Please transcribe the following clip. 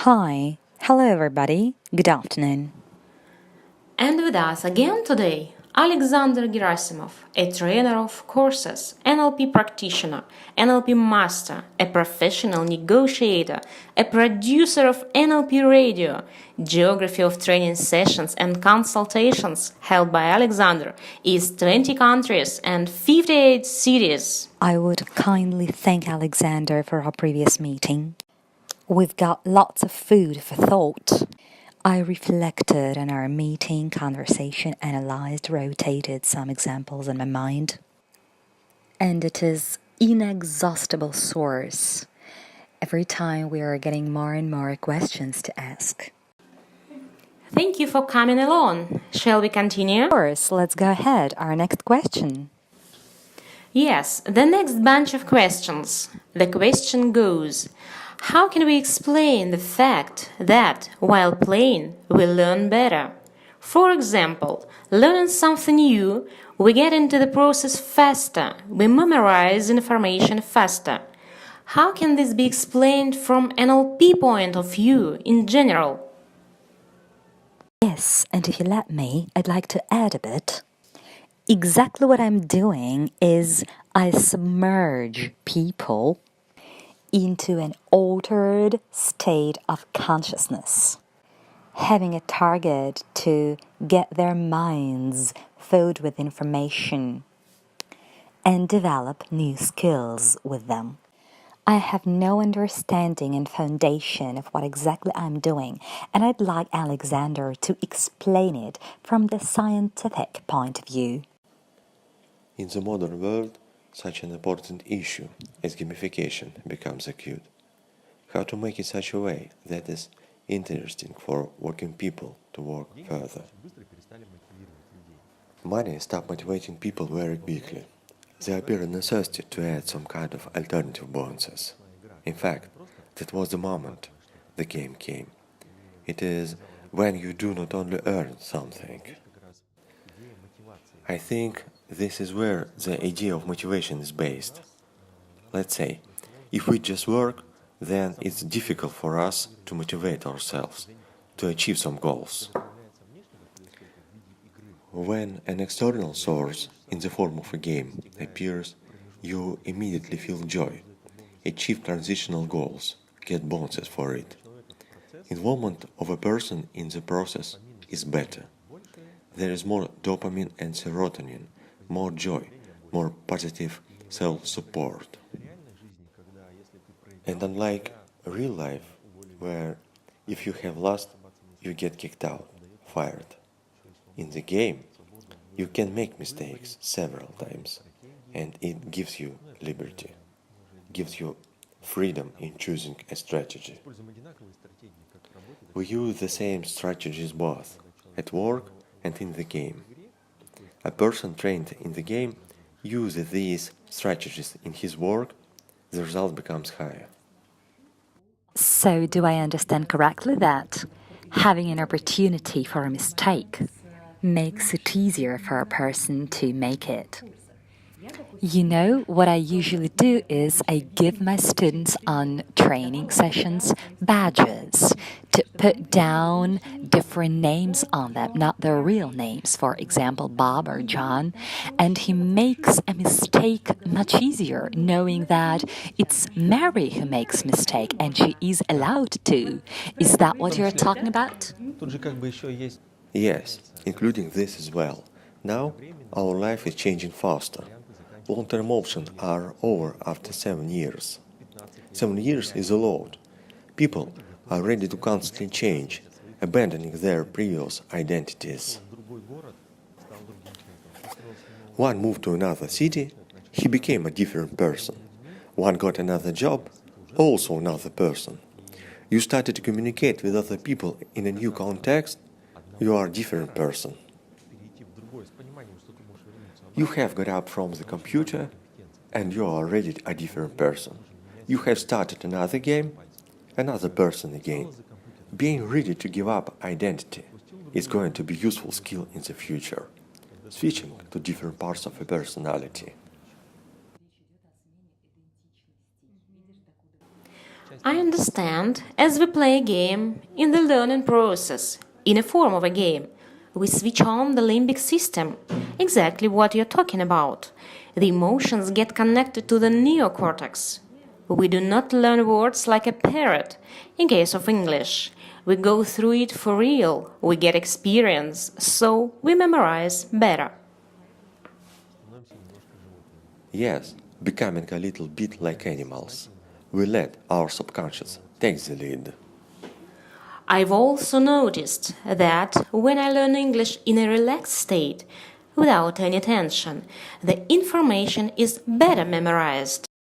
Hi, hello everybody, good afternoon. And with us again today, Alexander Gerasimov, a trainer of courses, NLP practitioner, NLP master, a professional negotiator, a producer of NLP radio, geography of training sessions and consultations held by Alexander is 20 countries and 58 cities. I would kindly thank Alexander for our previous meeting. We've got lots of food for thought. I reflected on our meeting, conversation, analyzed, rotated some examples in my mind. And it is inexhaustible source. Every time we are getting more and more questions to ask. Thank you for coming along. Shall we continue? Of course, let's go ahead. Our next question. Yes, the next bunch of questions. The question goes, how can we explain the fact that, while playing, we learn better? For example, learning something new, we get into the process faster, we memorize information faster. How can this be explained from NLP point of view in general? Yes, and if you let me, I'd like to add a bit. Exactly what I'm doing is I submerge people into an altered state of consciousness, having a target to get their minds filled with information and develop new skills with them. I have no understanding and foundation of what exactly I'm doing, and I'd like Alexander to explain it from the scientific point of view. In the modern world, such an important issue as gamification becomes acute. How to make it such a way that is interesting for working people to work further. Money stopped motivating people very quickly. There appeared a necessity to add some kind of alternative bonuses. In fact, that was the moment the game came. It is when you do not only earn something. I think this is where the idea of motivation is based. Let's say, if we just work, then it's difficult for us to motivate ourselves, to achieve some goals. When an external source in the form of a game appears, you immediately feel joy, achieve transitional goals, get bonuses for it. Involvement of a person in the process is better. There is more dopamine and serotonin, more joy, more positive self-support. And unlike real life, where if you have lost, you get kicked out, fired. In the game, you can make mistakes several times, and it gives you liberty, gives you freedom in choosing a strategy. We use the same strategies both at work and in the game. A person trained in the game uses these strategies in his work, the result becomes higher. So, do I understand correctly that having an opportunity for a mistake makes it easier for a person to make it? You know, what I usually do is I give my students on training sessions badges to put down different names on them, not their real names, for example, Bob or John, and he makes a mistake much easier, knowing that it's Mary who makes mistake and she is allowed to. Is that what you're talking about? Yes, including this as well. Now, our life is changing faster. Long-term options are over after 7 years. 7 years is a lot. People are ready to constantly change, abandoning their previous identities. One moved to another city, he became a different person. One got another job, also another person. You started to communicate with other people in a new context, you are a different person. You have got up from the computer and you are already a different person. You have started another game, another person again. Being ready to give up identity is going to be a useful skill in the future. Switching to different parts of a personality. I understand as we play a game in the learning process, in a form of a game. We switch on the limbic system, exactly what you're talking about. The emotions get connected to the neocortex. We do not learn words like a parrot, in case of English. We go through it for real, we get experience, so we memorize better. Yes, becoming a little bit like animals. We let our subconscious take the lead. I've also noticed that when I learn English in a relaxed state, without any tension, the information is better memorized.